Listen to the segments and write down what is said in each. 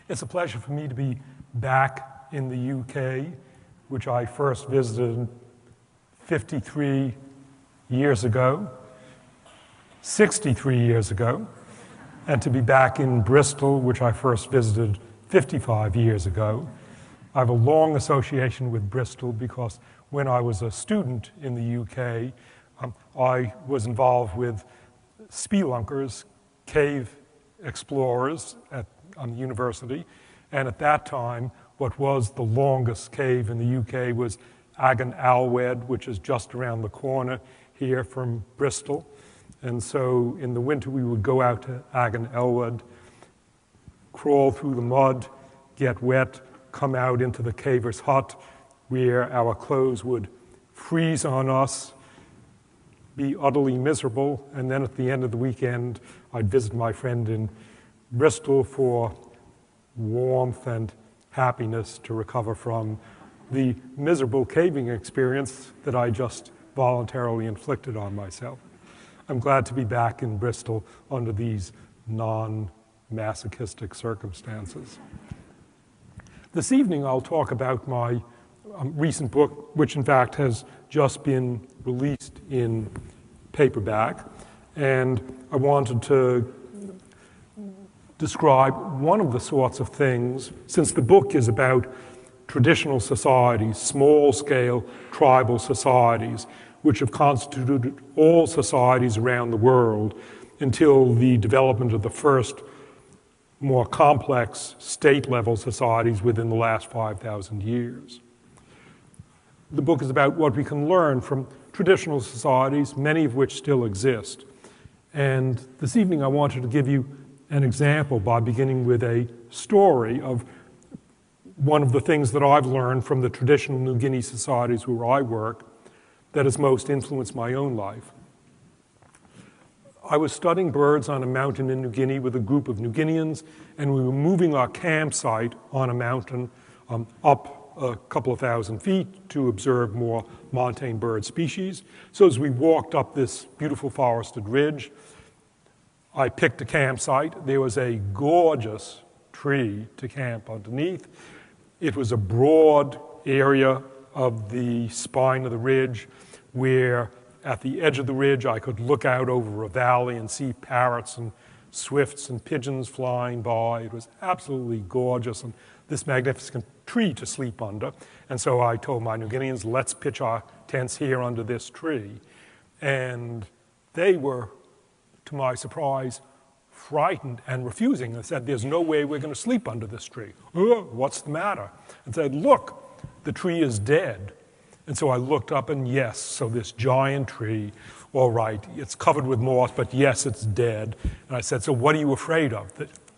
It's a pleasure for me to be back in the UK, which I first visited 53 years ago, 63 years ago, and to be back in Bristol, which I first visited 55 years ago. I have a long association with Bristol because when I was a student in the UK, I was involved with spelunkers, cave explorers on the university, and at that time, what was the longest cave in the UK was Agan Alwed, which is just around the corner here from Bristol. And so in the winter, we would go out to Agan Alwed, crawl through the mud, get wet, come out into the caver's hut, where our clothes would freeze on us, be utterly miserable, and then at the end of the weekend, I'd visit my friend in Bristol for warmth and happiness to recover from the miserable caving experience that I just voluntarily inflicted on myself. I'm glad to be back in Bristol under these non-masochistic circumstances. This evening, I'll talk about my recent book, which in fact has just been released in paperback. And I wanted to describe one of the sorts of things, since the book is about traditional societies, small-scale tribal societies, which have constituted all societies around the world until the development of the first more complex state-level societies within the last 5,000 years. The book is about what we can learn from traditional societies, many of which still exist. And this evening I wanted to give you an example by beginning with a story of one of the things that I've learned from the traditional New Guinea societies where I work that has most influenced my own life. I was studying birds on a mountain in New Guinea with a group of New Guineans, and we were moving our campsite on a mountain up a couple of thousand feet to observe more montane bird species. So as we walked up this beautiful forested ridge, I picked a campsite. There was a gorgeous tree to camp underneath. It was a broad area of the spine of the ridge where at the edge of the ridge I could look out over a valley and see parrots and swifts and pigeons flying by. It was absolutely gorgeous and this magnificent tree to sleep under. And so I told my New Guineans, let's pitch our tents here under this tree. And they were, to my surprise, frightened and refusing. They said, there's no way we're going to sleep under this tree. Oh, what's the matter? And said, look, the tree is dead. And so I looked up and yes, so this giant tree, all right, it's covered with moss, but yes, it's dead. And I said, so what are you afraid of?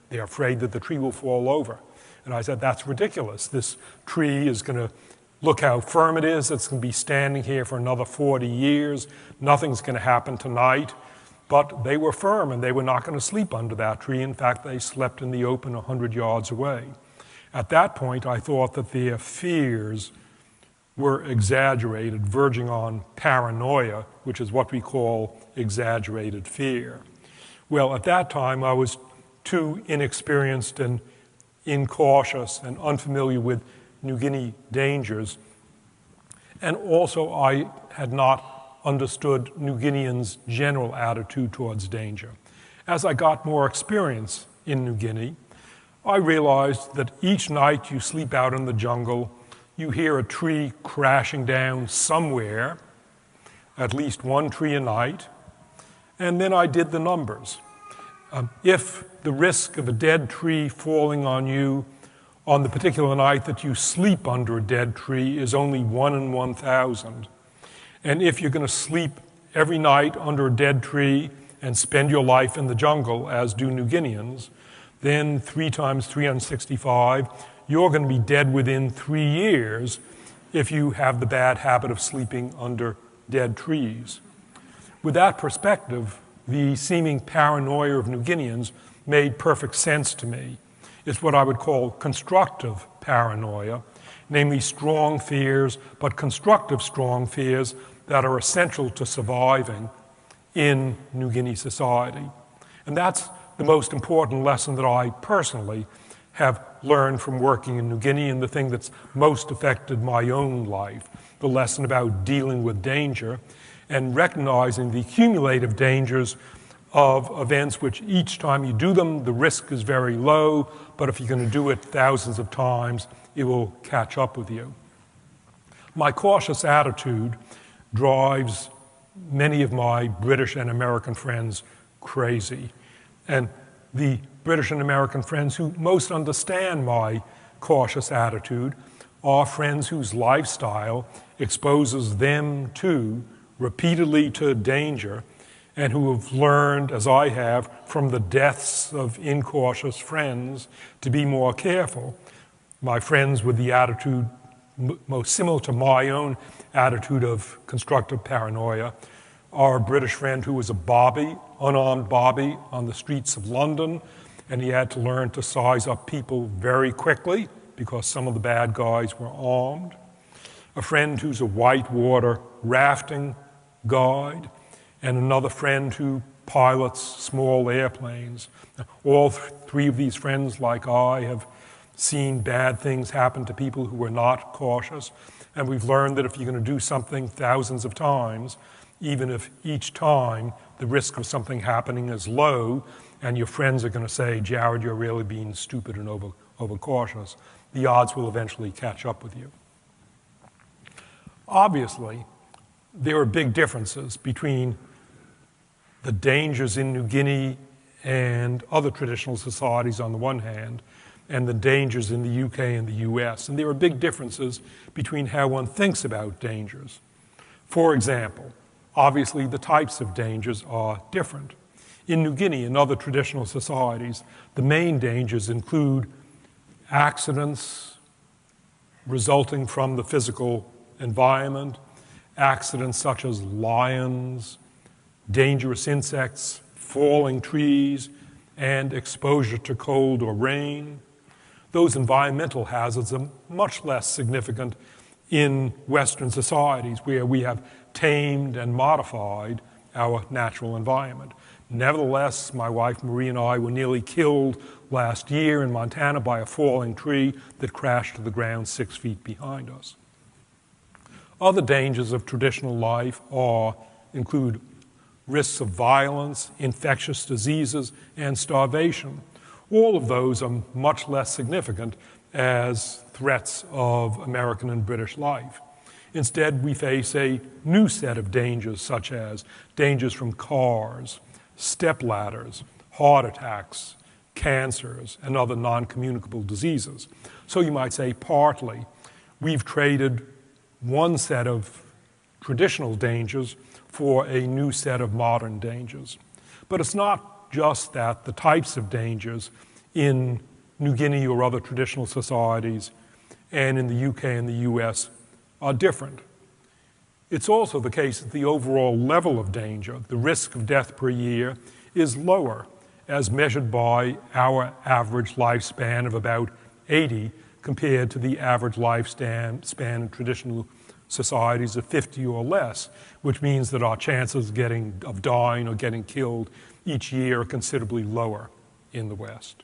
They're afraid that the tree will fall over. And I said, that's ridiculous. This tree is going to, look how firm it is. It's going to be standing here for another 40 years. Nothing's going to happen tonight. But they were firm and they were not going to sleep under that tree. In fact, they slept in the open 100 yards away. At that point, I thought that their fears were exaggerated, verging on paranoia, which is what we call exaggerated fear. Well, at that time, I was too inexperienced and incautious and unfamiliar with New Guinea dangers. And also, I had not understood New Guineans' general attitude towards danger. As I got more experience in New Guinea, I realized that each night you sleep out in the jungle, you hear a tree crashing down somewhere, at least one tree a night, and then I did the numbers. If the risk of a dead tree falling on you on the particular night that you sleep under a dead tree is only 1 in 1,000, and if you're going to sleep every night under a dead tree and spend your life in the jungle, as do New Guineans, then 3 times 365, you're going to be dead within 3 years if you have the bad habit of sleeping under dead trees. With that perspective, the seeming paranoia of New Guineans made perfect sense to me. It's what I would call constructive paranoia, namely strong fears, but constructive strong fears that are essential to surviving in New Guinea society. And that's the most important lesson that I personally have learned from working in New Guinea, and the thing that's most affected my own life, the lesson about dealing with danger and recognizing the cumulative dangers of events which each time you do them, the risk is very low, but if you're going to do it thousands of times, it will catch up with you. My cautious attitude drives many of my British and American friends crazy. And the British and American friends who most understand my cautious attitude are friends whose lifestyle exposes them repeatedly to danger, and who have learned, as I have, from the deaths of incautious friends to be more careful. My friends with the attitude most similar to my own attitude of constructive paranoia are a British friend who was a bobby, unarmed bobby, on the streets of London, and he had to learn to size up people very quickly because some of the bad guys were armed. A friend who's a whitewater rafting guide, and another friend who pilots small airplanes. All three of these friends, like I, have seen bad things happen to people who were not cautious, and we've learned that if you're going to do something thousands of times, even if each time the risk of something happening is low, and your friends are going to say, Jared, you're really being stupid and overcautious, the odds will eventually catch up with you. Obviously, there are big differences between the dangers in New Guinea and other traditional societies on the one hand, and the dangers in the UK and the US. And there are big differences between how one thinks about dangers. For example, obviously the types of dangers are different. In New Guinea and other traditional societies, the main dangers include accidents resulting from the physical environment, accidents such as lions, dangerous insects, falling trees, and exposure to cold or rain. Those environmental hazards are much less significant in Western societies where we have tamed and modified our natural environment. Nevertheless, my wife Marie and I were nearly killed last year in Montana by a falling tree that crashed to the ground 6 feet behind us. Other dangers of traditional life include risks of violence, infectious diseases, and starvation. All of those are much less significant as threats of American and British life. Instead, we face a new set of dangers, such as dangers from cars, step ladders, heart attacks, cancers, and other non-communicable diseases. So you might say, partly, we've traded one set of traditional dangers for a new set of modern dangers. But it's not just that the types of dangers in New Guinea or other traditional societies and in the UK and the US are different. It's also the case that the overall level of danger, the risk of death per year, is lower as measured by our average lifespan of about 80 compared to the average lifespan in traditional societies of 50 or less, which means that our chances of dying or getting killed each year are considerably lower in the West.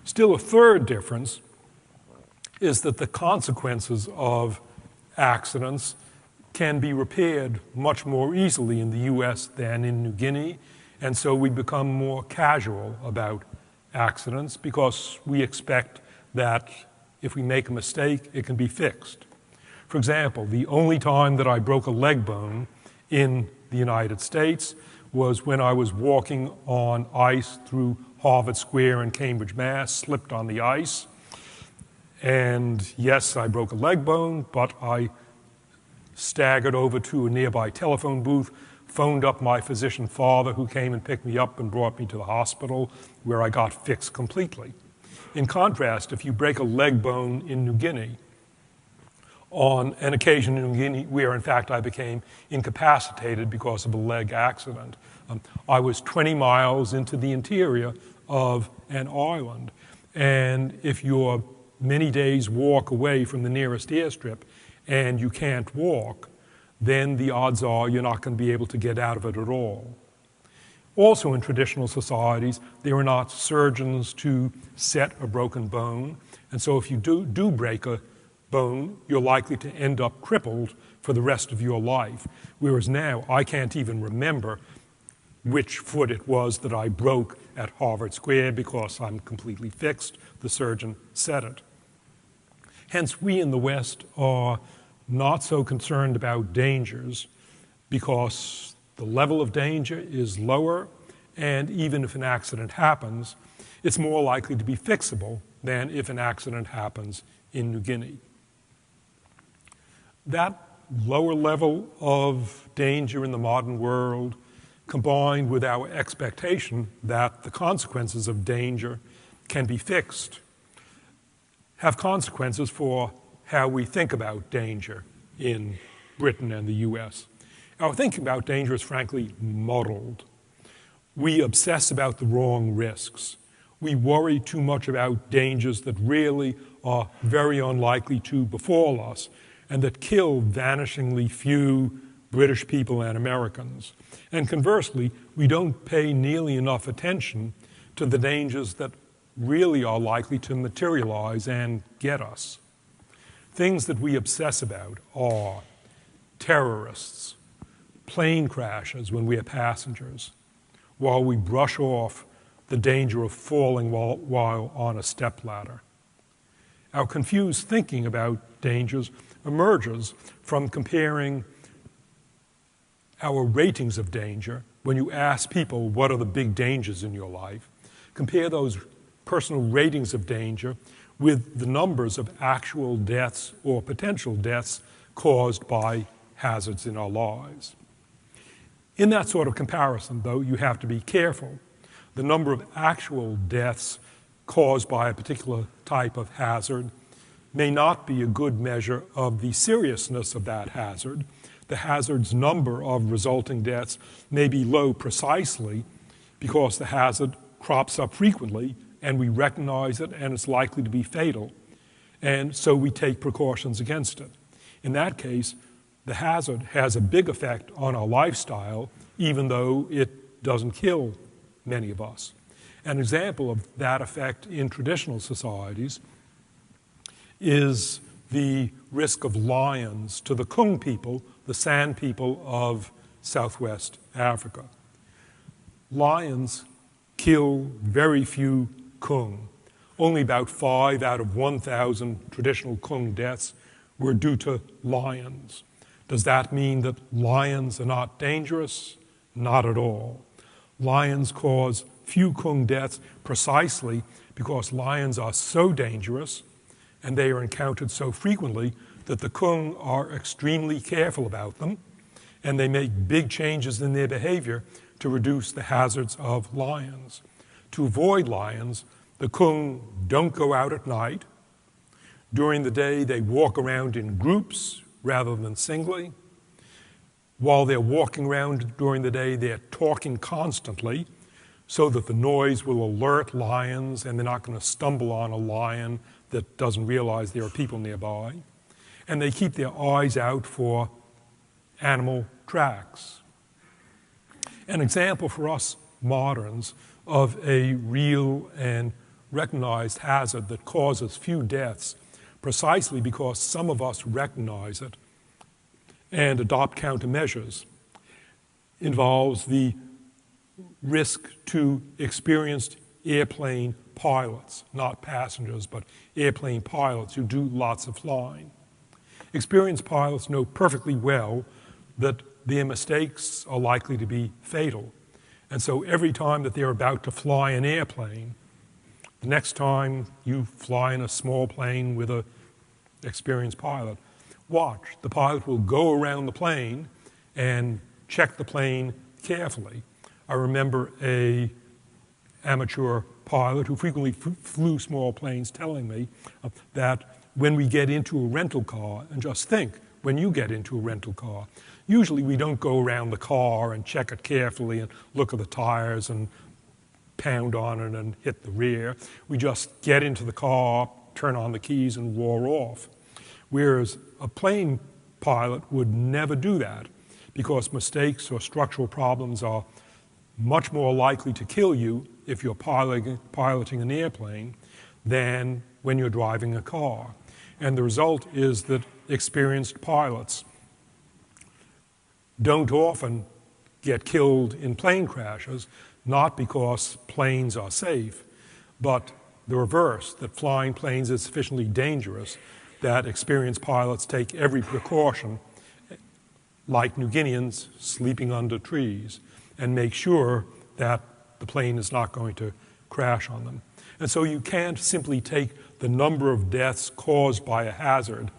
Still, a third difference is that the consequences of accidents can be repaired much more easily in the US than in New Guinea, and so we become more casual about accidents because we expect that if we make a mistake, it can be fixed. For example, the only time that I broke a leg bone in the United States was when I was walking on ice through Harvard Square in Cambridge, Mass., slipped on the ice. And yes, I broke a leg bone, but I staggered over to a nearby telephone booth, phoned up my physician father, who came and picked me up and brought me to the hospital, where I got fixed completely. In contrast, if you break a leg bone in New Guinea, on an occasion in New Guinea where, in fact, I became incapacitated because of a leg accident, I was 20 miles into the interior of an island, and if you're many days' walk away from the nearest airstrip and you can't walk, then the odds are you're not going to be able to get out of it at all. Also in traditional societies, there are not surgeons to set a broken bone. And so if you do break a bone, you're likely to end up crippled for the rest of your life. Whereas now, I can't even remember which foot it was that I broke at Harvard Square because I'm completely fixed. The surgeon said it. Hence, we in the West are not so concerned about dangers because the level of danger is lower, and even if an accident happens, it's more likely to be fixable than if an accident happens in New Guinea. That lower level of danger in the modern world, combined with our expectation that the consequences of danger can be fixed, have consequences for how we think about danger in Britain and the US. Our thinking about danger is frankly muddled. We obsess about the wrong risks. We worry too much about dangers that really are very unlikely to befall us and that kill vanishingly few British people and Americans. And conversely, we don't pay nearly enough attention to the dangers that really are likely to materialize and get us. Things that we obsess about are terrorists, plane crashes when we are passengers, while we brush off the danger of falling while on a stepladder. Our confused thinking about dangers emerges from comparing our ratings of danger. When you ask people what are the big dangers in your life, compare those personal ratings of danger with the numbers of actual deaths or potential deaths caused by hazards in our lives. In that sort of comparison, though, you have to be careful. The number of actual deaths caused by a particular type of hazard may not be a good measure of the seriousness of that hazard. The hazard's number of resulting deaths may be low precisely because the hazard crops up frequently and we recognize it and it's likely to be fatal. And so we take precautions against it. In that case, the hazard has a big effect on our lifestyle, even though it doesn't kill many of us. An example of that effect in traditional societies is the risk of lions to the Kung people, the San people of Southwest Africa. Lions kill very few Kung. Only about 5 out of 1,000 traditional Kung deaths were due to lions. Does that mean that lions are not dangerous? Not at all. Lions cause few Kung deaths precisely because lions are so dangerous and they are encountered so frequently that the Kung are extremely careful about them, and they make big changes in their behavior to reduce the hazards of lions. To avoid lions, the Kung don't go out at night. During the day, they walk around in groups rather than singly. While they're walking around during the day, they're talking constantly so that the noise will alert lions and they're not going to stumble on a lion that doesn't realize there are people nearby. And they keep their eyes out for animal tracks. An example for us moderns of a real and recognized hazard that causes few deaths precisely because some of us recognize it and adopt countermeasures involves the risk to experienced airplane pilots, not passengers, but airplane pilots who do lots of flying. Experienced pilots know perfectly well that their mistakes are likely to be fatal. And so every time that they're about to fly an airplane, the next time you fly in a small plane with an experienced pilot, watch. The pilot will go around the plane and check the plane carefully. I remember an amateur pilot who frequently flew small planes telling me that when we get into a rental car, and just think, when you get into a rental car, usually we don't go around the car and check it carefully and look at the tires and pound on it and hit the rear. We just get into the car, turn on the keys, and roar off. Whereas a plane pilot would never do that because mistakes or structural problems are much more likely to kill you if you're piloting an airplane than when you're driving a car. And the result is that experienced pilots don't often get killed in plane crashes, not because planes are safe, but the reverse, that flying planes is sufficiently dangerous that experienced pilots take every precaution, like New Guineans sleeping under trees, and make sure that the plane is not going to crash on them. And so you can't simply take the number of deaths caused by a hazard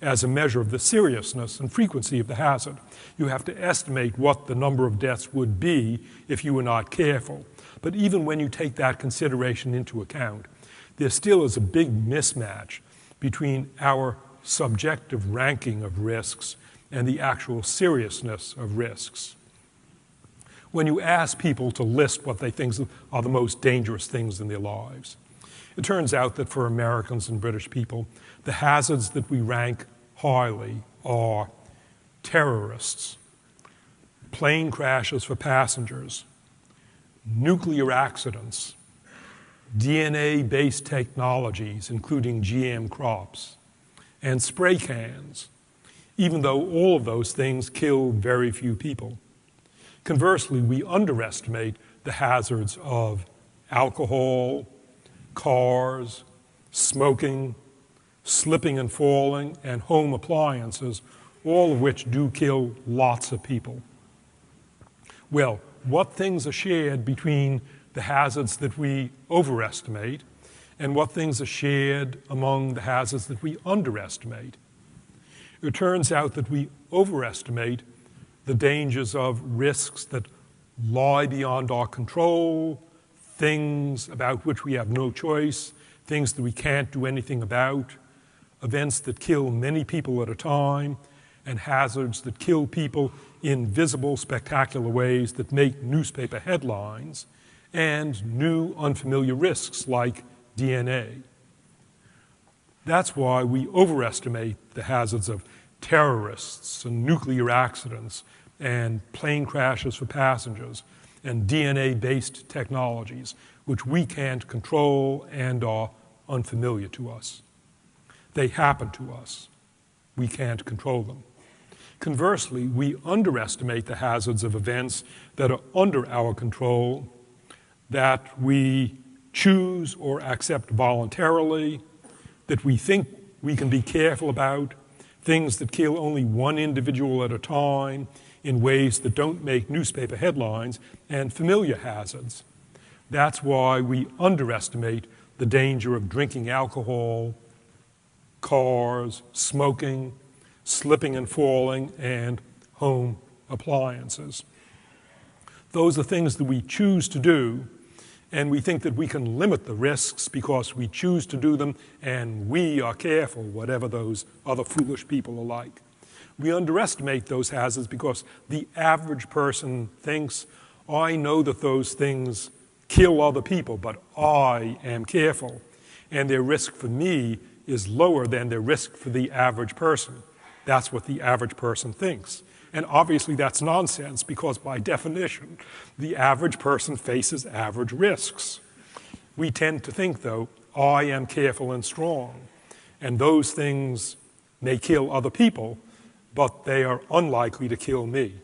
as a measure of the seriousness and frequency of the hazard. You have to estimate what the number of deaths would be if you were not careful. But even when you take that consideration into account, there still is a big mismatch between our subjective ranking of risks and the actual seriousness of risks. When you ask people to list what they think are the most dangerous things in their lives, it turns out that for Americans and British people, the hazards that we rank highly are terrorists, plane crashes for passengers, nuclear accidents, DNA-based technologies, including GM crops, and spray cans, even though all of those things kill very few people. Conversely, we underestimate the hazards of alcohol, cars, smoking, slipping and falling, and home appliances, all of which do kill lots of people. Well, what things are shared between the hazards that we overestimate and what things are shared among the hazards that we underestimate? It turns out that we overestimate the dangers of risks that lie beyond our control, things about which we have no choice, things that we can't do anything about, events that kill many people at a time, and hazards that kill people in visible, spectacular ways that make newspaper headlines, and new, unfamiliar risks like DNA. That's why we overestimate the hazards of terrorists and nuclear accidents and plane crashes for passengers and DNA-based technologies, which we can't control and are unfamiliar to us. They happen to us. We can't control them. Conversely, we underestimate the hazards of events that are under our control, that we choose or accept voluntarily, that we think we can be careful about, things that kill only one individual at a time in ways that don't make newspaper headlines, and familiar hazards. That's why we underestimate the danger of drinking alcohol, cars, smoking, slipping and falling, and home appliances. Those are things that we choose to do, and we think that we can limit the risks because we choose to do them and we are careful, whatever those other foolish people are like. We underestimate those hazards because the average person thinks, I know that those things kill other people, but I am careful, and their risk for me is lower than their risk for the average person. That's what the average person thinks. And obviously that's nonsense because by definition, the average person faces average risks. We tend to think, though, I am careful and strong, and those things may kill other people, but they are unlikely to kill me.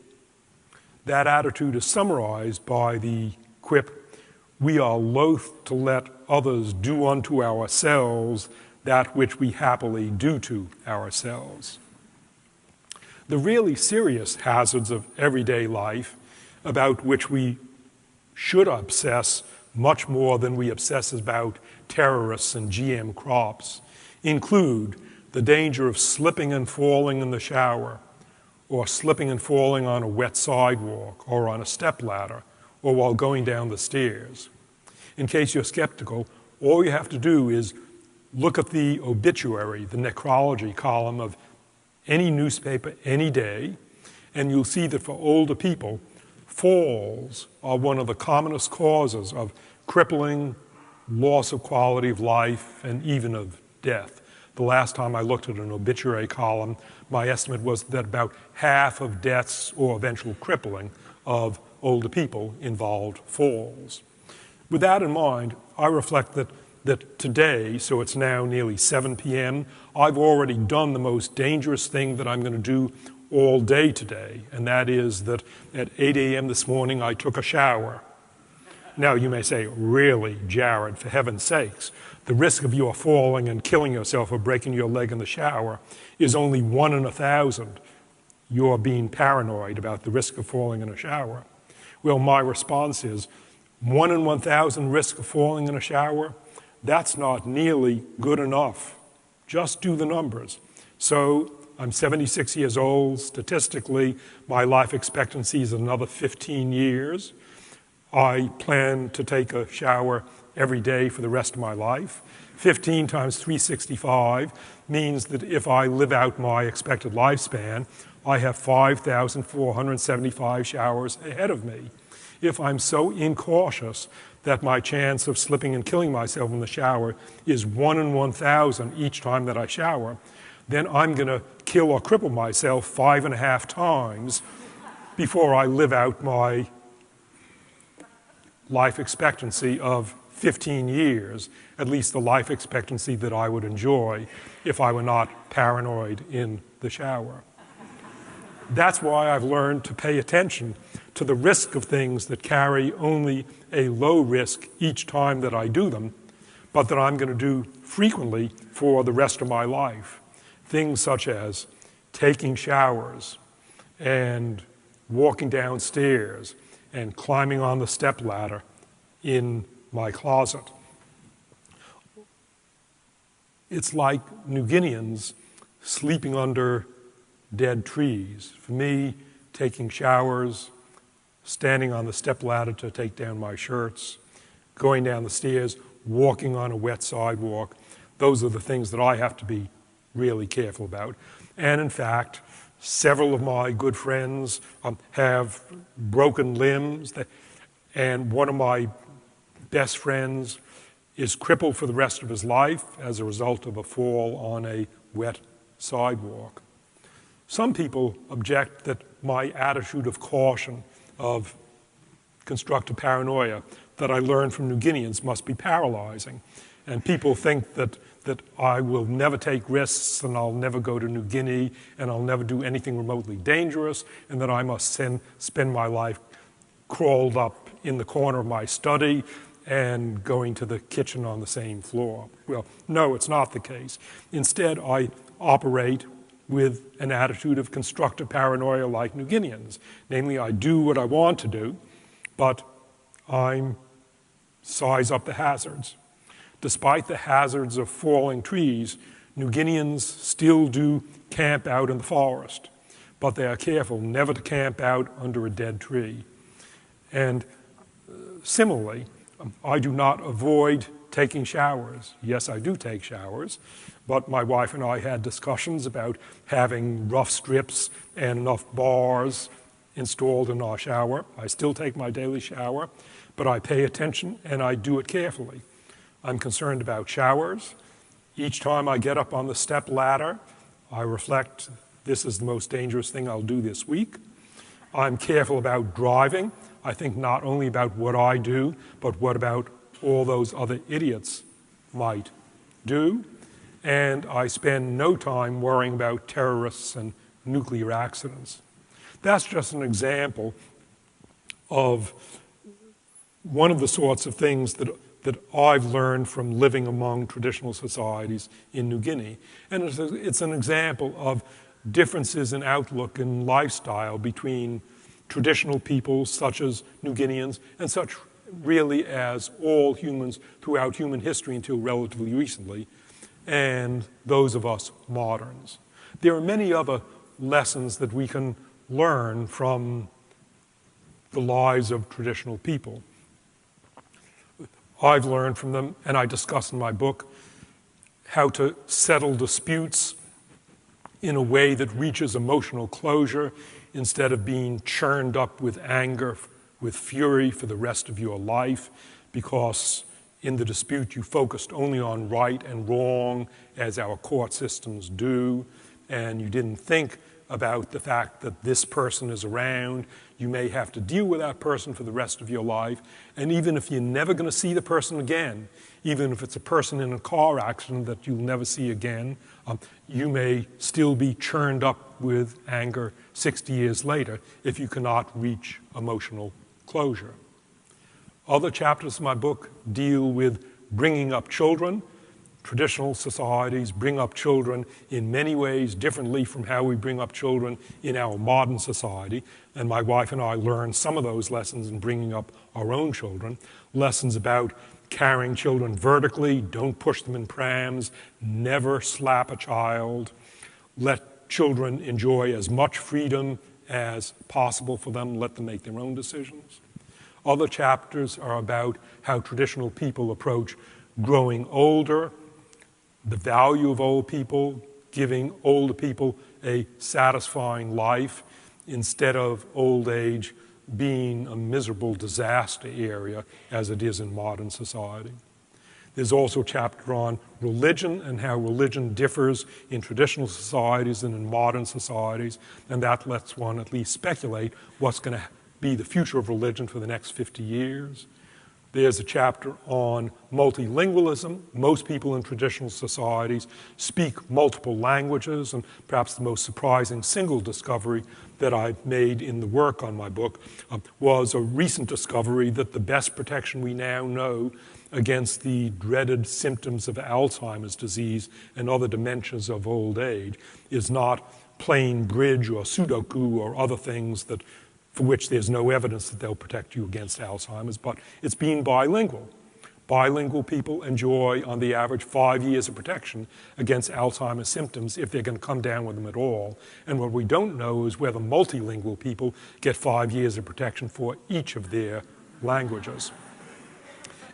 That attitude is summarized by the quip, we are loath to let others do unto ourselves that which we happily do to ourselves. The really serious hazards of everyday life, about which we should obsess much more than we obsess about terrorists and GM crops, include the danger of slipping and falling in the shower, or slipping and falling on a wet sidewalk, or on a stepladder, or while going down the stairs. In case you're skeptical, all you have to do is look at the obituary, the necrology column of any newspaper, any day, and you'll see that for older people, falls are one of the commonest causes of crippling, loss of quality of life, and even of death. The last time I looked at an obituary column, my estimate was that about half of deaths or eventual crippling of older people involved falls. With that in mind, I reflect that today, so it's now nearly 7 p.m., I've already done the most dangerous thing that I'm going to do all day today, and that is that at 8 a.m. this morning I took a shower. Now you may say, really, Jared, for heaven's sakes, the risk of your falling and killing yourself or breaking your leg in the shower is only 1 in 1,000. You're being paranoid about the risk of falling in a shower. Well, my response is 1 in 1,000 risk of falling in a shower? That's not nearly good enough. Just do the numbers. So I'm 76 years old. Statistically, my life expectancy is another 15 years. I plan to take a shower every day for the rest of my life. 15 times 365 means that if I live out my expected lifespan, I have 5,475 showers ahead of me. If I'm so incautious that my chance of slipping and killing myself in the shower is 1 in 1,000 each time that I shower, then I'm going to kill or cripple myself 5.5 times before I live out my life expectancy of 15 years, at least the life expectancy that I would enjoy if I were not paranoid in the shower. That's why I've learned to pay attention to the risk of things that carry only a low risk each time that I do them, but that I'm going to do frequently for the rest of my life. Things such as taking showers and walking downstairs and climbing on the stepladder in my closet. It's like New Guineans sleeping under dead trees. For me, taking showers, standing on the stepladder to take down my shirts, going down the stairs, walking on a wet sidewalk, those are the things that I have to be really careful about. And in fact, several of my good friends have broken limbs, and one of my best friends is crippled for the rest of his life as a result of a fall on a wet sidewalk. Some people object that my attitude of caution, of constructive paranoia, that I learned from New Guineans must be paralyzing. And people think that I will never take risks, and I'll never go to New Guinea, and I'll never do anything remotely dangerous, and that I must spend my life crawled up in the corner of my study and going to the kitchen on the same floor. Well, no, it's not the case. Instead, I operate with an attitude of constructive paranoia like New Guineans. Namely, I do what I want to do, but I size up the hazards. Despite the hazards of falling trees, New Guineans still do camp out in the forest, but they are careful never to camp out under a dead tree. And similarly, I do not avoid taking showers. Yes, I do take showers, but my wife and I had discussions about having rough strips and enough bars installed in our shower. I still take my daily shower, but I pay attention and I do it carefully. I'm concerned about showers. Each time I get up on the step ladder, I reflect, this is the most dangerous thing I'll do this week. I'm careful about driving. I think not only about what I do, but what about all those other idiots might do. And I spend no time worrying about terrorists and nuclear accidents. That's just an example of one of the sorts of things that I've learned from living among traditional societies in New Guinea. And it's an example of differences in outlook and lifestyle between traditional peoples such as New Guineans and such really as all humans throughout human history until relatively recently, and those of us moderns. There are many other lessons that we can learn from the lives of traditional people. I've learned from them, and I discuss in my book, how to settle disputes in a way that reaches emotional closure instead of being churned up with anger, with fury for the rest of your life, because in the dispute you focused only on right and wrong, as our court systems do, and you didn't think about the fact that this person is around. You may have to deal with that person for the rest of your life. And even if you're never going to see the person again, even if it's a person in a car accident that you'll never see again, you may still be churned up with anger 60 years later if you cannot reach emotional closure. Other chapters of my book deal with bringing up children. Traditional societies bring up children in many ways differently from how we bring up children in our modern society. And my wife and I learned some of those lessons in bringing up our own children. Lessons about carrying children vertically, don't push them in prams, never slap a child, let children enjoy as much freedom as possible for them, let them make their own decisions. Other chapters are about how traditional people approach growing older, the value of old people, giving older people a satisfying life instead of old age being a miserable disaster area as it is in modern society. There's also a chapter on religion and how religion differs in traditional societies and in modern societies, and that lets one at least speculate what's going to be the future of religion for the next 50 years. There's a chapter on multilingualism. Most people in traditional societies speak multiple languages, and perhaps the most surprising single discovery that I made in the work on my book was a recent discovery that the best protection we now know against the dreaded symptoms of Alzheimer's disease and other dementias of old age is not playing bridge or Sudoku or other things that for which there's no evidence that they'll protect you against Alzheimer's, but it's being bilingual. Bilingual people enjoy, on the average, 5 years of protection against Alzheimer's symptoms if they're going to come down with them at all. And what we don't know is whether multilingual people get 5 years of protection for each of their languages.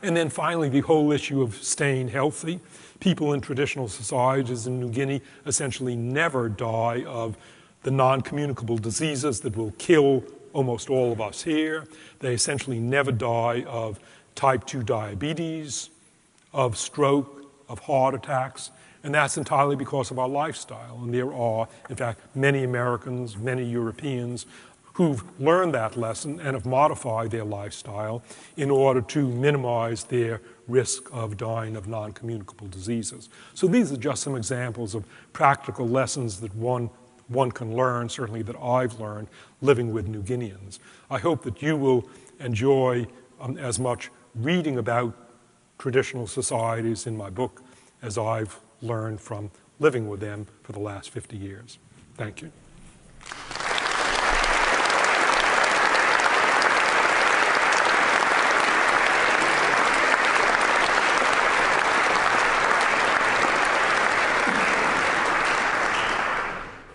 And then finally, the whole issue of staying healthy. People in traditional societies in New Guinea essentially never die of the non-communicable diseases that will kill almost all of us here. They essentially never die of type 2 diabetes, of stroke, of heart attacks, and that's entirely because of our lifestyle. And there are, in fact, many Americans, many Europeans who've learned that lesson and have modified their lifestyle in order to minimize their risk of dying of non-communicable diseases. So these are just some examples of practical lessons that one can learn, certainly that I've learned, living with New Guineans. I hope that you will enjoy as much reading about traditional societies in my book as I've learned from living with them for the last 50 years. Thank you.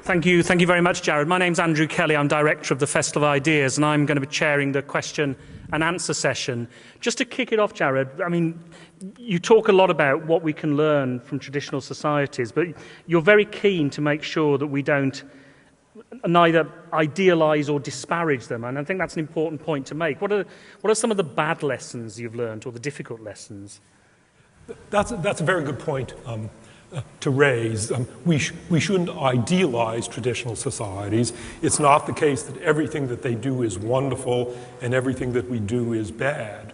Thank you very much, Jared. My name's Andrew Kelly. I'm director of the Festival of Ideas, and I'm going to be chairing the question and answer session. Just to kick it off, Jared, I mean, you talk a lot about what we can learn from traditional societies, but you're very keen to make sure that we don't neither idealize or disparage them, and I think that's an important point to make. What are some of the bad lessons you've learned, or the difficult lessons? That's a very good point to raise. We shouldn't idealize traditional societies. It's not the case that everything that they do is wonderful and everything that we do is bad.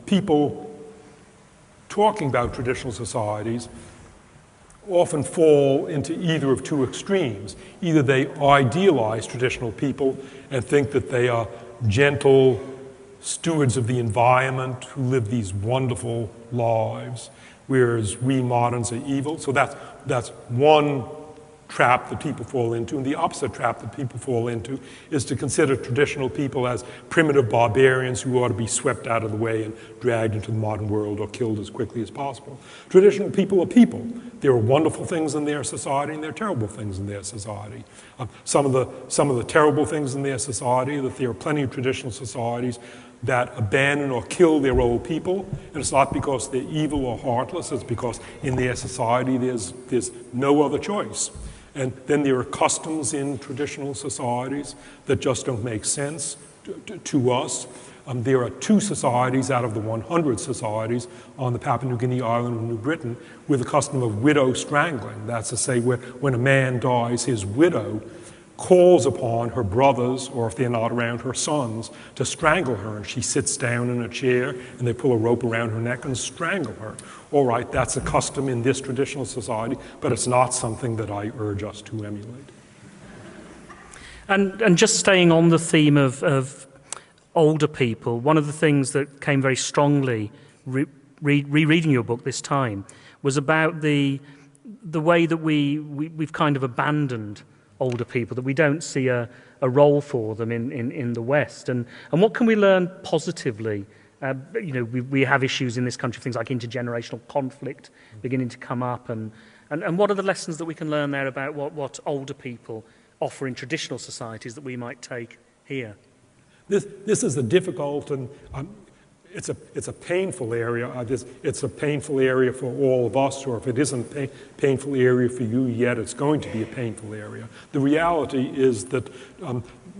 People talking about traditional societies often fall into either of two extremes. Either they idealize traditional people and think that they are gentle stewards of the environment who live these wonderful lives, whereas we moderns are evil. So that's one trap that people fall into. And the opposite trap that people fall into is to consider traditional people as primitive barbarians who ought to be swept out of the way and dragged into the modern world or killed as quickly as possible. Traditional people are people. There are wonderful things in their society and there are terrible things in their society. Some of the terrible things in their society, that there are plenty of traditional societies that abandon or kill their old people, and it's not because they're evil or heartless, it's because in their society there's no other choice. And then there are customs in traditional societies that just don't make sense to us. There are 2 societies out of the 100 societies on the Papua New Guinea island of New Britain with the custom of widow strangling. That's to say, where when a man dies, his widow calls upon her brothers, or if they're not around, her sons, to strangle her. And she sits down in a chair, and they pull a rope around her neck and strangle her. All right, that's a custom in this traditional society, but it's not something that I urge us to emulate. And just staying on the theme of older people, one of the things that came very strongly rereading your book this time was about the way that we've kind of abandoned older people, that we don't see a role for them in the West. And what can we learn positively? We have issues in this country, things like intergenerational conflict beginning to come up. And what are the lessons that we can learn there about what older people offer in traditional societies that we might take here? This is a difficult and it's a painful area. It's a painful area for all of us, or if it isn't a painful area for you yet, it's going to be a painful area. The reality is that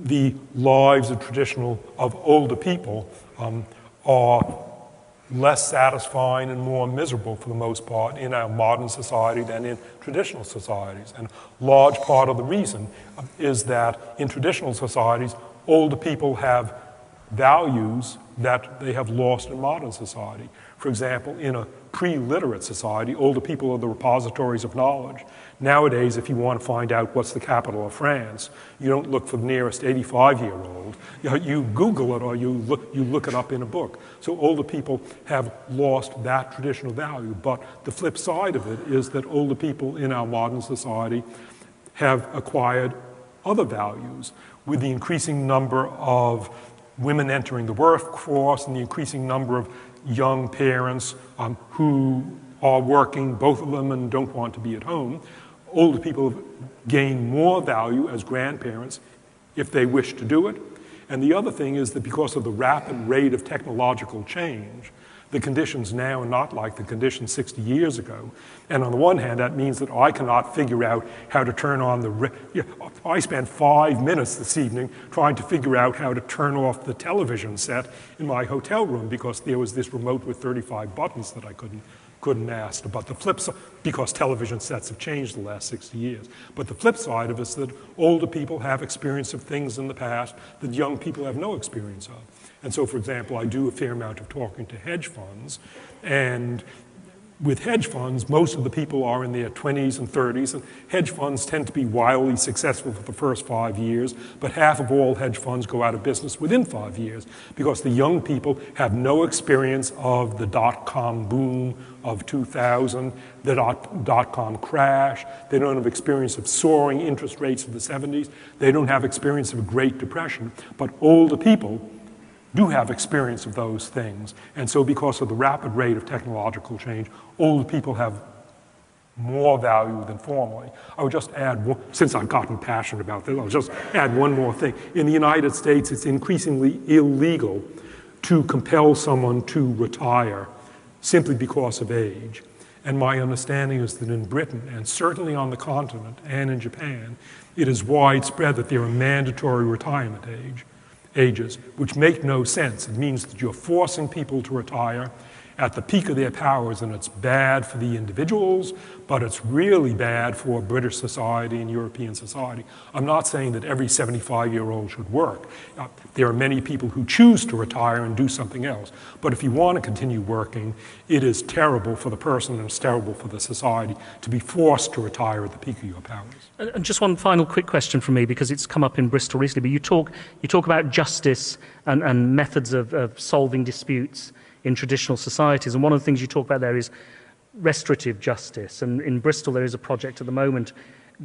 the lives of older people are less satisfying and more miserable for the most part in our modern society than in traditional societies. And a large part of the reason is that in traditional societies, older people have values that they have lost in modern society. For example, in a pre-literate society, older people are the repositories of knowledge. Nowadays, if you want to find out what's the capital of France, you don't look for the nearest 85-year-old. You Google it or you look it up in a book. So older people have lost that traditional value. But the flip side of it is that older people in our modern society have acquired other values with the increasing number of women entering the workforce and the increasing number of young parents who are working, both of them, and don't want to be at home. Older people have gained more value as grandparents if they wish to do it. And the other thing is that because of the rapid rate of technological change, the conditions now are not like the conditions 60 years ago. And on the one hand, that means that I cannot figure out how to turn on I spent 5 minutes this evening trying to figure out how to turn off the television set in my hotel room because there was this remote with 35 buttons that I couldn't master. But the flip side, because television sets have changed the last 60 years. But the flip side of it is that older people have experience of things in the past that young people have no experience of. And so, for example, I do a fair amount of talking to hedge funds, and with hedge funds, most of the people are in their 20s and 30s, and hedge funds tend to be wildly successful for the first 5 years, but half of all hedge funds go out of business within 5 years because the young people have no experience of the dot-com boom of 2000, the dot-com crash. They don't have experience of soaring interest rates of the 70s. They don't have experience of a Great Depression, but older people do have experience of those things. And so because of the rapid rate of technological change, older people have more value than formerly. I would just add, since I've gotten passionate about this, I'll just add one more thing. In the United States, it's increasingly illegal to compel someone to retire simply because of age. And my understanding is that in Britain, and certainly on the continent and in Japan, it is widespread that there are mandatory retirement ages, which make no sense. It means that you're forcing people to retire at the peak of their powers, and it's bad for the individuals, but it's really bad for British society and European society. I'm not saying that every 75-year-old should work. There are many people who choose to retire and do something else. But if you want to continue working, it is terrible for the person and it's terrible for the society to be forced to retire at the peak of your powers. And just one final quick question from me, because it's come up in Bristol recently, but you talk about justice and methods of solving disputes in traditional societies. And one of the things you talk about there is restorative justice. And in Bristol, there is a project at the moment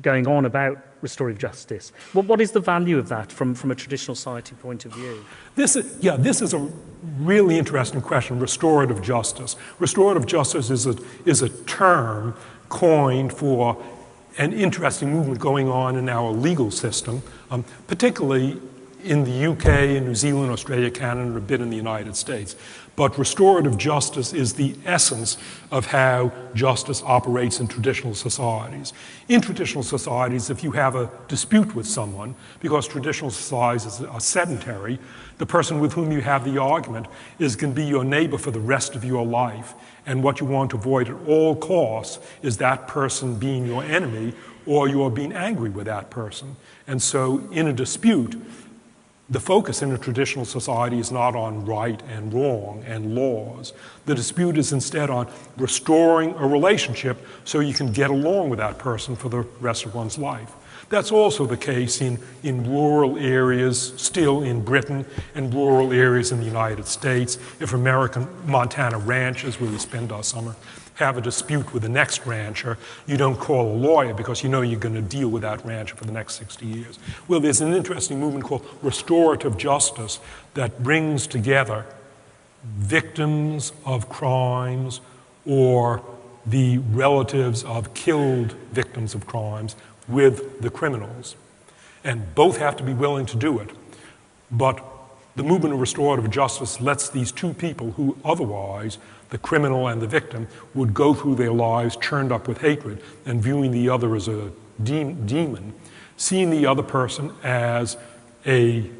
going on about restorative justice. What is the value of that from a traditional society point of view? This is a really interesting question, restorative justice. Restorative justice is a term coined for an interesting movement going on in our legal system, particularly in the UK, in New Zealand, Australia, Canada, and a bit in the United States. But restorative justice is the essence of how justice operates in traditional societies. In traditional societies, if you have a dispute with someone, because traditional societies are sedentary, the person with whom you have the argument is going to be your neighbor for the rest of your life. And what you want to avoid at all costs is that person being your enemy or you're being angry with that person. And so in a dispute, the focus in a traditional society is not on right and wrong and laws. The dispute is instead on restoring a relationship so you can get along with that person for the rest of one's life. That's also the case in rural areas, still in Britain, and rural areas in the United States. If American Montana ranchers, where we spend our summer, have a dispute with the next rancher, you don't call a lawyer because you know you're going to deal with that rancher for the next 60 years. Well, there's an interesting movement called restorative justice that brings together victims of crimes or the relatives of killed victims of crimes with the criminals. And both have to be willing to do it. But the movement of restorative justice lets these two people who otherwise, the criminal and the victim, would go through their lives churned up with hatred and viewing the other as a demon, seeing the other person as a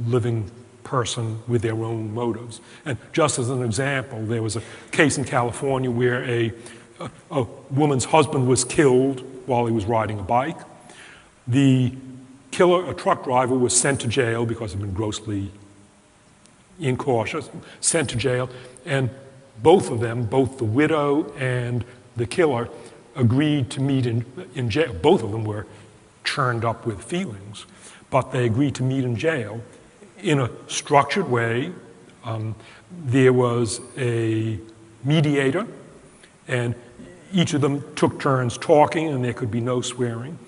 living person with their own motives. And just as an example, there was a case in California where a woman's husband was killed while he was riding a bike. The killer, a truck driver, was sent to jail because he'd been grossly incautious, sent to jail, and both of them, both the widow and the killer, agreed to meet in jail. Both of them were churned up with feelings, but they agreed to meet in jail in a structured way. There was a mediator, and each of them took turns talking, and there could be no swearing.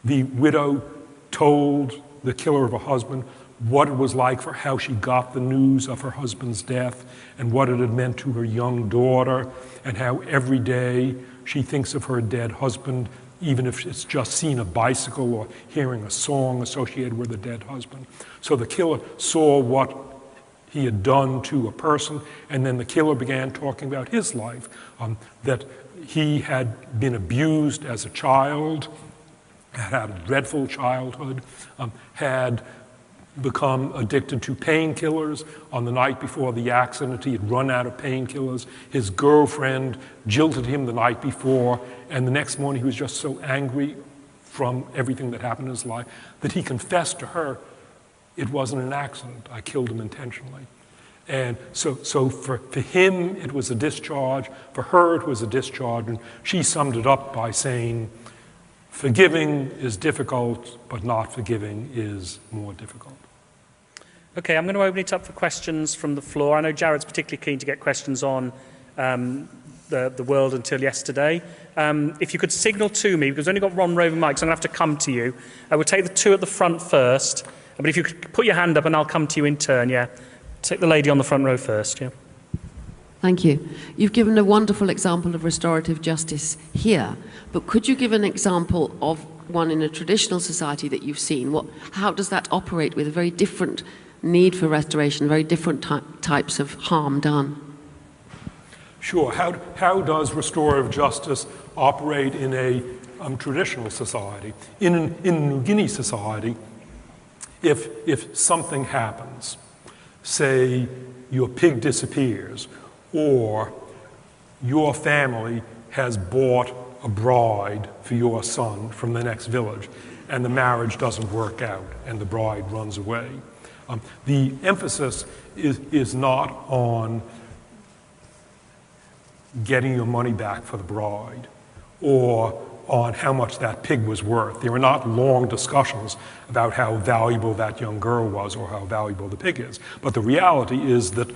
The widow told the killer of her husband what it was like for how she got the news of her husband's death and what it had meant to her young daughter and how every day she thinks of her dead husband, even if it's just seeing a bicycle or hearing a song associated with a dead husband. So the killer saw what he had done to a person, and then the killer began talking about his life, that he had been abused as a child, had a dreadful childhood, had become addicted to painkillers. On the night before the accident, he had run out of painkillers. His girlfriend jilted him the night before, and the next morning he was just so angry from everything that happened in his life that he confessed to her, "It wasn't an accident, I killed him intentionally." And so for him, it was a discharge. For her, it was a discharge. And she summed it up by saying, forgiving is difficult, but not forgiving is more difficult. Okay, I'm going to open it up for questions from the floor. I know Jared's particularly keen to get questions on the world until yesterday. If you could signal to me, because we've only got one roving mic, so I'm going to have to come to you. I would take the two at the front first. But if you could put your hand up and I'll come to you in turn, yeah. Take the lady on the front row first, yeah. Thank you. You've given a wonderful example of restorative justice here, but could you give an example of one in a traditional society that you've seen? How does that operate with a very different need for restoration, very different types of harm done? Sure. How does restorative justice operate in a traditional society? In a New Guinea society, if something happens, say your pig disappears, or your family has bought a bride for your son from the next village, and the marriage doesn't work out, and the bride runs away. The emphasis is not on getting your money back for the bride, or on how much that pig was worth. There are not long discussions about how valuable that young girl was or how valuable the pig is. But the reality is that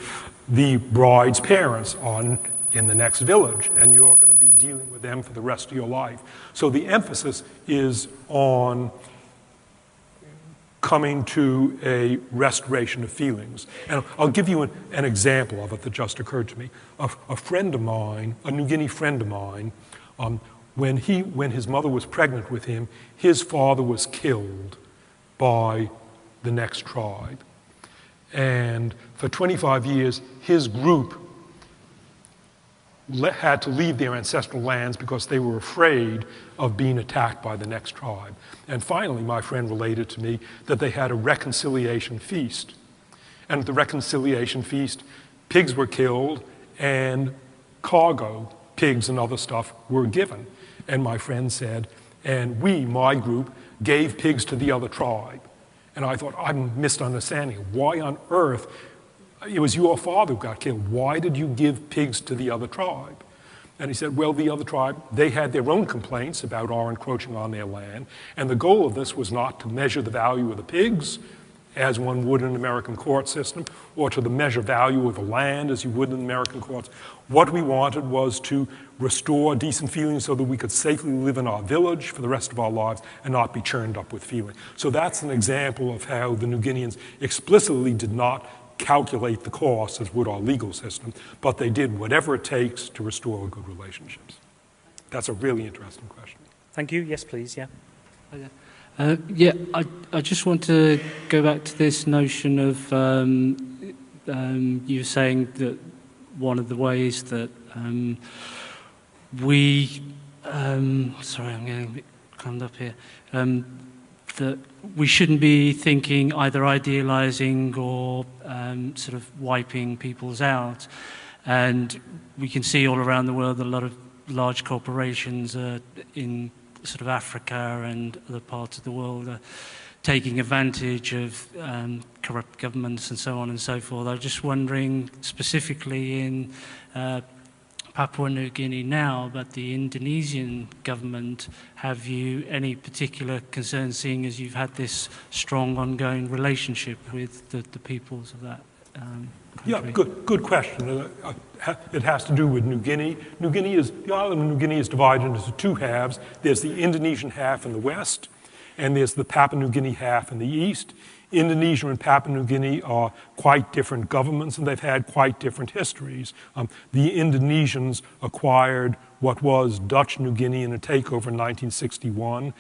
the bride's parents are in the next village, and you're going to be dealing with them for the rest of your life. So the emphasis is on coming to a restoration of feelings. And I'll give you an example of it that just occurred to me. A friend of mine, a New Guinea friend of mine, when his mother was pregnant with him, his father was killed by the next tribe. And for 25 years, his group had to leave their ancestral lands because they were afraid of being attacked by the next tribe. And finally, my friend related to me that they had a reconciliation feast. And at the reconciliation feast, pigs were killed and cargo, pigs and other stuff, were given. And my friend said, and we, my group, gave pigs to the other tribe. And I thought, I'm misunderstanding. Why on earth? It was your father who got killed. Why did you give pigs to the other tribe? And he said, well, the other tribe, they had their own complaints about our encroaching on their land. And the goal of this was not to measure the value of the pigs, as one would in an American court system, or to the measure value of the land as you would in American courts. What we wanted was to restore decent feelings so that we could safely live in our village for the rest of our lives and not be churned up with feeling. So that's an example of how the New Guineans explicitly did not calculate the costs as would our legal system, but they did whatever it takes to restore good relationships. That's a really interesting question. Thank you. Yes, please. Yeah. Yeah, I just want to go back to this notion of you saying that one of the ways that we, sorry, I'm getting a bit crammed up here, that we shouldn't be thinking either idealizing or sort of wiping peoples out. And we can see all around the world that a lot of large corporations are in sort of Africa and other parts of the world are taking advantage of corrupt governments and so on and so forth. I was just wondering, specifically in Papua New Guinea now, but the Indonesian government, have you any particular concern, seeing as you've had this strong ongoing relationship with the peoples of that country? Yeah, good question. It has to do with New Guinea. The island of New Guinea is divided into two halves. There's the Indonesian half in the west, and there's the Papua New Guinea half in the east. Indonesia and Papua New Guinea are quite different governments, and they've had quite different histories. The Indonesians acquired what was Dutch New Guinea in a takeover in 1961,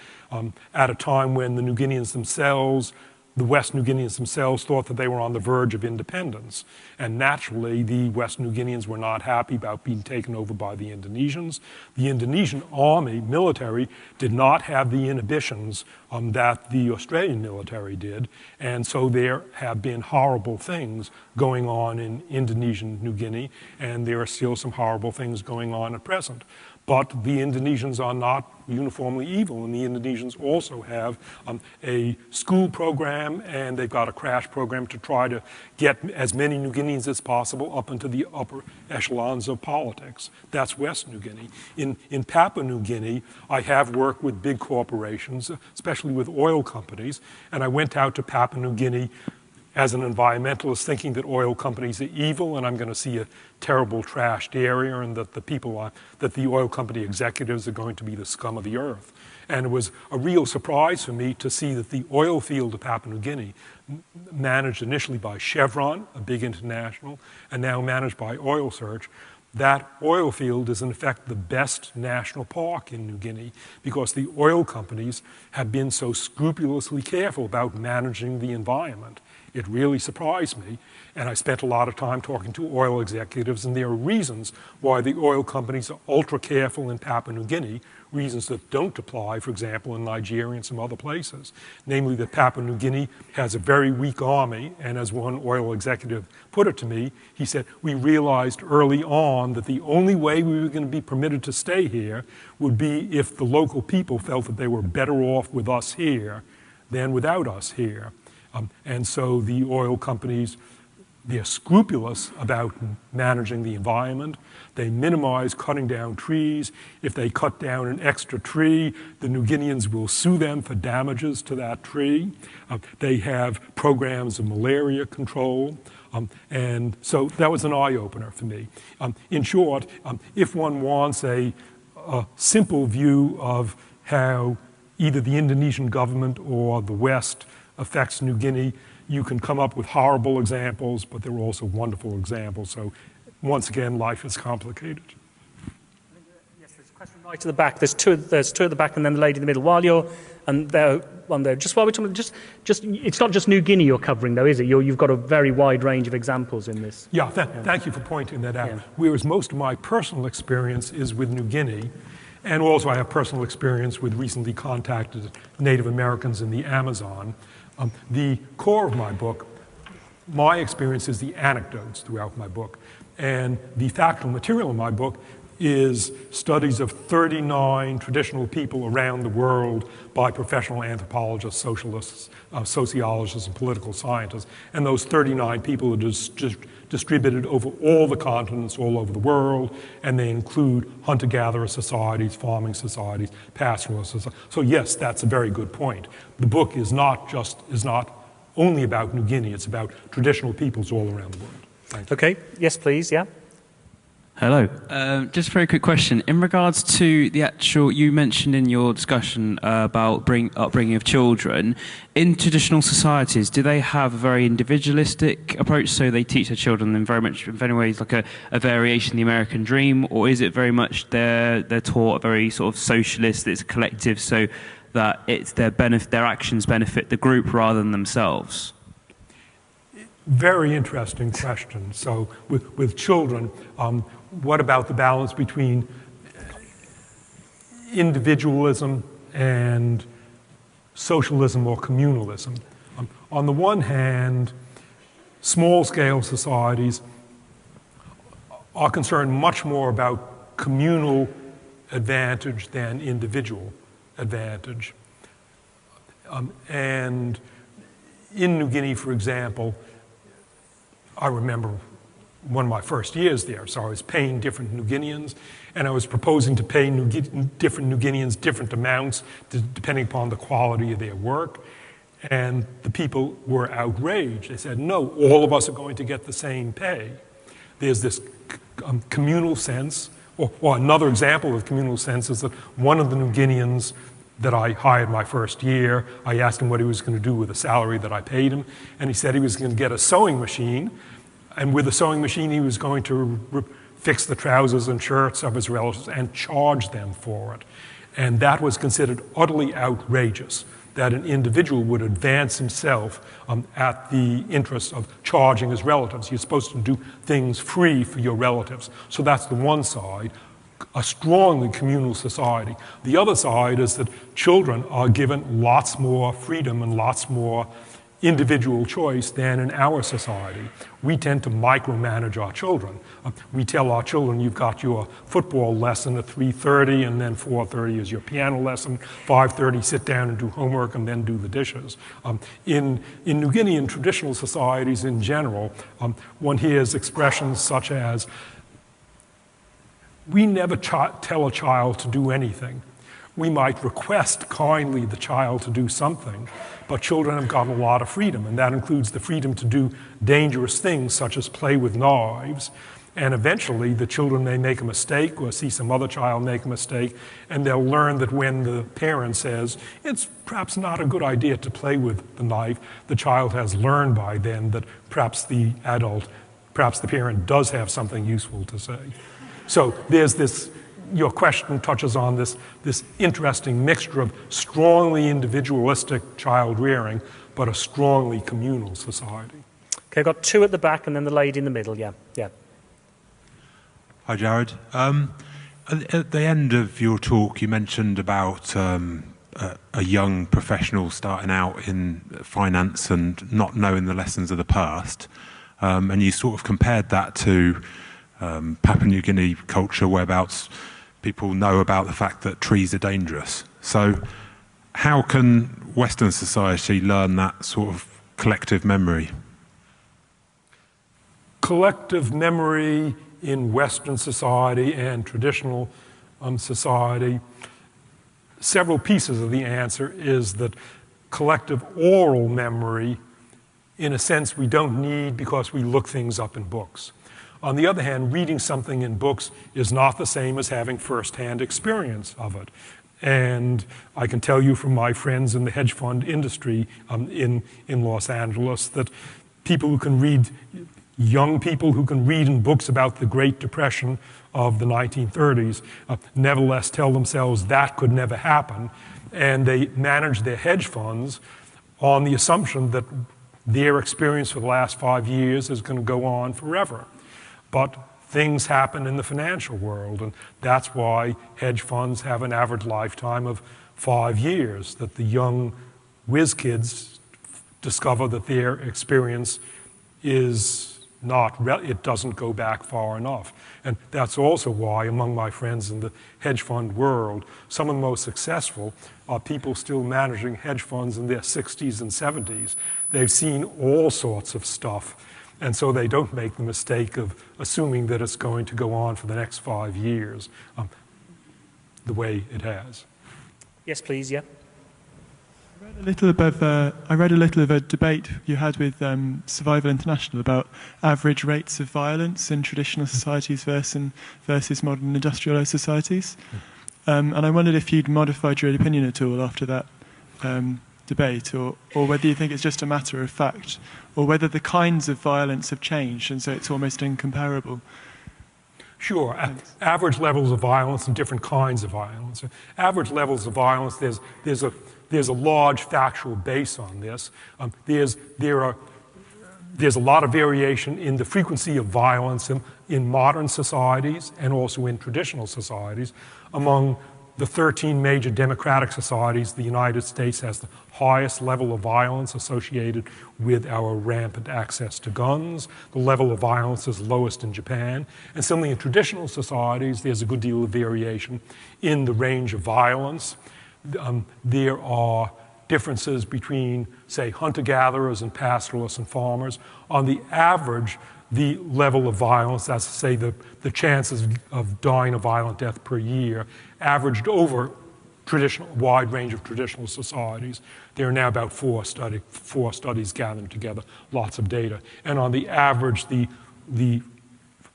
at a time when the New Guineans themselves, the West New Guineans themselves, thought that they were on the verge of independence. And naturally, the West New Guineans were not happy about being taken over by the Indonesians. The Indonesian army, military, did not have the inhibitions that the Australian military did. And so there have been horrible things going on in Indonesian New Guinea, and there are still some horrible things going on at present. But the Indonesians are not uniformly evil, and the Indonesians also have a school program, and they've got a crash program to try to get as many New Guineans as possible up into the upper echelons of politics. That's West New Guinea. In Papua New Guinea, I have worked with big corporations, especially with oil companies, and I went out to Papua New Guinea as an environmentalist, thinking that oil companies are evil and I'm going to see a terrible trashed area and that the oil company executives are going to be the scum of the earth. And it was a real surprise for me to see that the oil field of Papua New Guinea, managed initially by Chevron, a big international, and now managed by Oil Search, that oil field is in effect the best national park in New Guinea because the oil companies have been so scrupulously careful about managing the environment. It really surprised me, and I spent a lot of time talking to oil executives, and there are reasons why the oil companies are ultra careful in Papua New Guinea, reasons that don't apply, for example, in Nigeria and some other places. Namely that Papua New Guinea has a very weak army, and as one oil executive put it to me, he said, we realized early on that the only way we were going to be permitted to stay here would be if the local people felt that they were better off with us here than without us here. And so the oil companies, they're scrupulous about managing the environment. They minimize cutting down trees. If they cut down an extra tree, the New Guineans will sue them for damages to that tree. They have programs of malaria control. And so that was an eye-opener for me. In short, if one wants a simple view of how either the Indonesian government or the West affects New Guinea, you can come up with horrible examples, but there are also wonderful examples. So once again, life is complicated. Yes, there's a question Right to the back. There's two at the back, and then the lady in the middle. While you're one there, just while we're talking, just it's not just New Guinea you're covering, though, is it? You've got a very wide range of examples in this. Yeah, thank you for pointing that out. Yeah. Whereas most of my personal experience is with New Guinea, and also I have personal experience with recently contacted Native Americans in the Amazon. The core of my book, my experience is the anecdotes throughout my book, and the factual material in my book is studies of 39 traditional people around the world by professional anthropologists, socialists, sociologists, and political scientists. And those 39 people are distributed over all the continents, all over the world, and they include hunter-gatherer societies, farming societies, pastoralist societies. So yes, that's a very good point. The book is not only about New Guinea, it's about traditional peoples all around the world. Thank you. Okay, yes, please, yeah. Hello. Just a very quick question. In regards to the actual, you mentioned in your discussion about upbringing of children, in traditional societies, do they have a very individualistic approach, so they teach their children in very many ways like a variation of the American dream, or is it very much they're taught a very sort of socialist, it's a collective, so that it's their actions benefit the group rather than themselves? Very interesting question. So with children, what about the balance between individualism and socialism or communalism? On the one hand, small-scale societies are concerned much more about communal advantage than individual advantage. And in New Guinea, for example, I remember one of my first years there, so I was paying different New Guineans, and I was proposing to pay different New Guineans different amounts depending upon the quality of their work, and the people were outraged. They said, no, all of us are going to get the same pay. There's this communal sense, or another example of communal sense is that one of the New Guineans that I hired my first year, I asked him what he was going to do with the salary that I paid him, and he said he was going to get a sewing machine, and with the sewing machine he was going to fix the trousers and shirts of his relatives and charge them for it. And that was considered utterly outrageous, that an individual would advance himself at the interest of charging his relatives. You're supposed to do things free for your relatives. So that's the one side, a strongly communal society. The other side is that children are given lots more freedom and lots more individual choice than in our society. We tend to micromanage our children. We tell our children, you've got your football lesson at 3:30, and then 4:30 is your piano lesson, 5:30 sit down and do homework, and then do the dishes. In New Guinea, in traditional societies in general, one hears expressions such as, we never tell a child to do anything. We might request kindly the child to do something, but children have got a lot of freedom, and that includes the freedom to do dangerous things such as play with knives. And eventually the children may make a mistake or see some other child make a mistake, and they'll learn that when the parent says, it's perhaps not a good idea to play with the knife, the child has learned by then that perhaps the parent does have something useful to say. So there's this, your question touches on this interesting mixture of strongly individualistic child rearing, but a strongly communal society. Okay, I've got two at the back and then the lady in the middle, yeah. Hi, Jared. At the end of your talk, you mentioned about a young professional starting out in finance and not knowing the lessons of the past, and you sort of compared that to Papua New Guinea culture, whereabouts people know about the fact that trees are dangerous. So how can Western society learn that sort of collective memory? Collective memory in Western society and traditional society, several pieces of the answer is that collective oral memory, in a sense, we don't need because we look things up in books. On the other hand, reading something in books is not the same as having first-hand experience of it. And I can tell you from my friends in the hedge fund industry in Los Angeles that people who can read young people who can read in books about the Great Depression of the 1930s nevertheless tell themselves that could never happen, and they manage their hedge funds on the assumption that their experience for the last 5 years is going to go on forever. But things happen in the financial world, and that's why hedge funds have an average lifetime of 5 years, that the young whiz kids discover that their experience is not, it doesn't go back far enough. And that's also why, among my friends in the hedge fund world, some of the most successful are people still managing hedge funds in their 60s and 70s. They've seen all sorts of stuff, and so they don't make the mistake of assuming that it's going to go on for the next 5 years the way it has. Yes, please, yeah. I read a little of a debate you had with Survival International about average rates of violence in traditional societies versus modern industrialized societies. And I wondered if you'd modified your opinion at all after that debate, or whether you think it's just a matter of fact, or whether the kinds of violence have changed and so it's almost incomparable. Sure. Average levels of violence and different kinds of violence. Average levels of violence, there's a large factual base on this. There's a lot of variation in the frequency of violence in modern societies and also in traditional societies. Among the 13 major democratic societies, the United States has the highest level of violence associated with our rampant access to guns. The level of violence is lowest in Japan. And similarly, in traditional societies, there's a good deal of variation in the range of violence. There are differences between, say, hunter-gatherers and pastoralists and farmers. On the average, the level of violence, that's to say the chances of dying a violent death per year, averaged over wide range of traditional societies. There are now about four studies gathered together, lots of data. And on the average, the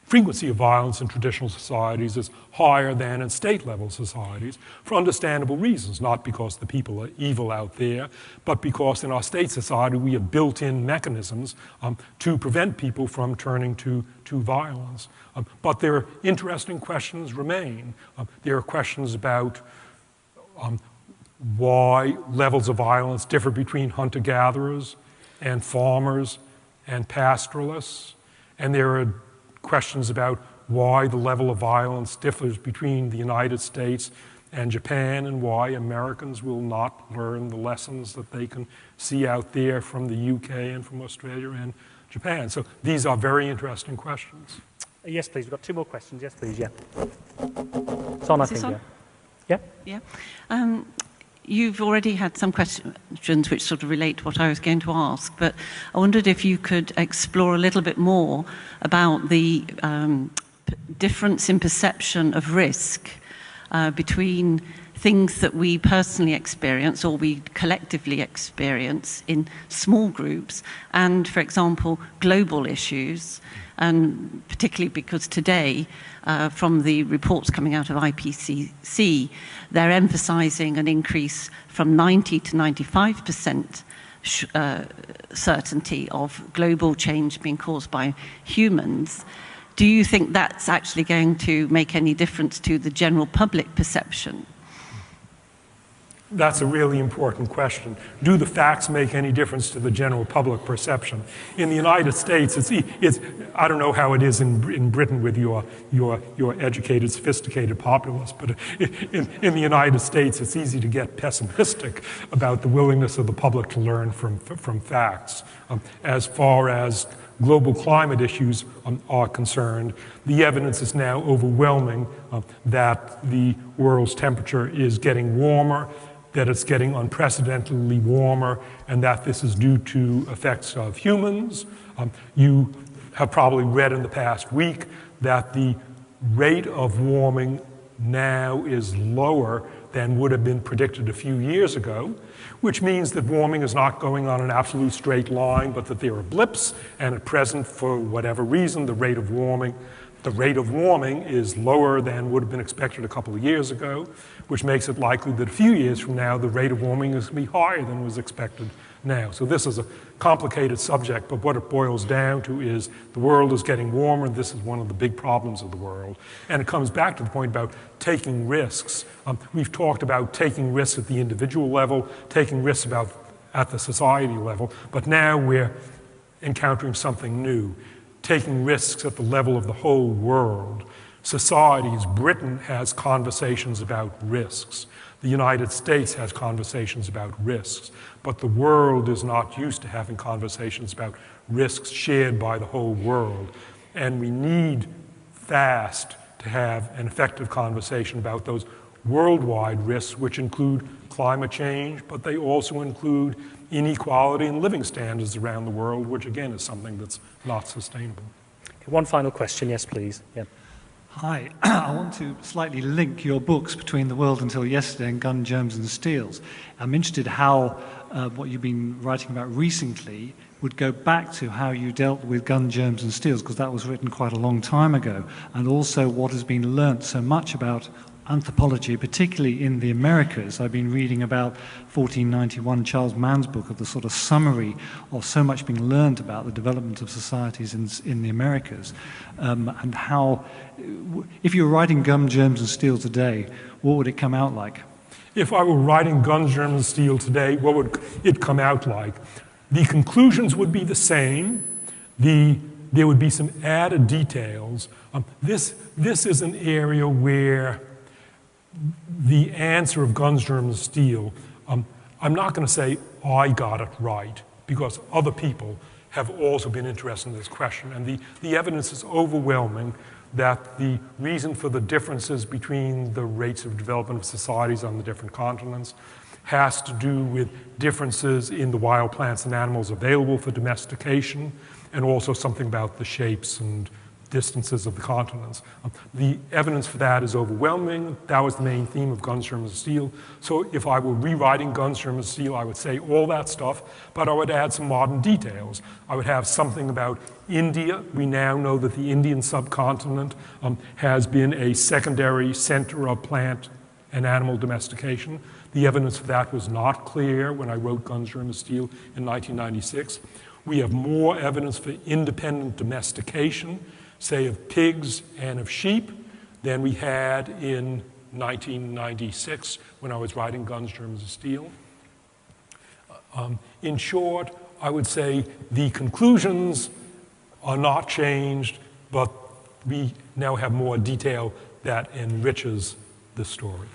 frequency of violence in traditional societies is higher than in state-level societies for understandable reasons, not because the people are evil out there, but because in our state society we have built-in mechanisms to prevent people from turning to violence. But there are interesting questions remain. There are questions about why levels of violence differ between hunter-gatherers and farmers and pastoralists, and there are questions about why the level of violence differs between the United States and Japan, and why Americans will not learn the lessons that they can see out there from the UK and from Australia and Japan. So these are very interesting questions. Yes, please. We've got 2 more questions. Yes, please. Yeah. It's on, I think. On? Yeah. Yeah. You've already had some questions which sort of relate to what I was going to ask, but I wondered if you could explore a little bit more about the difference in perception of risk between things that we personally experience or we collectively experience in small groups and, for example, global issues. And particularly because today, from the reports coming out of IPCC, they're emphasizing an increase from 90 to 95% certainty of global change being caused by humans. Do you think that's actually going to make any difference to the general public perception? That's a really important question. Do the facts make any difference to the general public perception? In the United States, it's I don't know how it is in Britain with your educated, sophisticated populace, but in the United States, it's easy to get pessimistic about the willingness of the public to learn from facts. As far as global climate issues are concerned, the evidence is now overwhelming that the world's temperature is getting warmer, that it's getting unprecedentedly warmer, and that this is due to effects of humans. You have probably read in the past week that the rate of warming now is lower than would have been predicted a few years ago, which means that warming is not going on an absolute straight line, but that there are blips, and at present, for whatever reason, the rate of warming The rate of warming is lower than would have been expected a couple of years ago, which makes it likely that a few years from now, the rate of warming is going to be higher than was expected now. So this is a complicated subject, but what it boils down to is the world is getting warmer. This is one of the big problems of the world. And it comes back to the point about taking risks. We've talked about taking risks at the individual level, taking risks at the society level, but now we're encountering something new, taking risks at the level of the whole world. Societies, Britain has conversations about risks. The United States has conversations about risks, but the world is not used to having conversations about risks shared by the whole world. And we need fast to have an effective conversation about those worldwide risks, which include climate change, but they also include inequality in living standards around the world, which again is something that's not sustainable. One final question, yes, please. Yeah. Hi, I want to slightly link your books Between the World Until Yesterday and Gun, Germs and Steels. I'm interested how what you've been writing about recently would go back to how you dealt with Gun, Germs and Steels, because that was written quite a long time ago, and also what has been learnt so much about anthropology, particularly in the Americas. I've been reading about 1491, Charles Mann's book, of the sort of summary of so much being learned about the development of societies in the Americas, and how, if you were writing Gun, Germs and Steel today, what would it come out like? If I were writing Gun, Germs and Steel today, what would it come out like? The conclusions would be the same. There would be some added details. This is an area where the answer of Guns, Germs, and Steel, I'm not going to say I got it right, because other people have also been interested in this question. And the evidence is overwhelming that the reason for the differences between the rates of development of societies on the different continents has to do with differences in the wild plants and animals available for domestication, and also something about the shapes and distances of the continents. The evidence for that is overwhelming. That was the main theme of Guns, Germs, and Steel. So if I were rewriting Guns, Germs, and Steel, I would say all that stuff, but I would add some modern details. I would have something about India. We now know that the Indian subcontinent has been a secondary center of plant and animal domestication. The evidence for that was not clear when I wrote Guns, Germs, and Steel in 1996. We have more evidence for independent domestication, say of pigs and of sheep, than we had in 1996 when I was writing Guns, Germs, and Steel. In short, I would say the conclusions are not changed, but we now have more detail that enriches the story.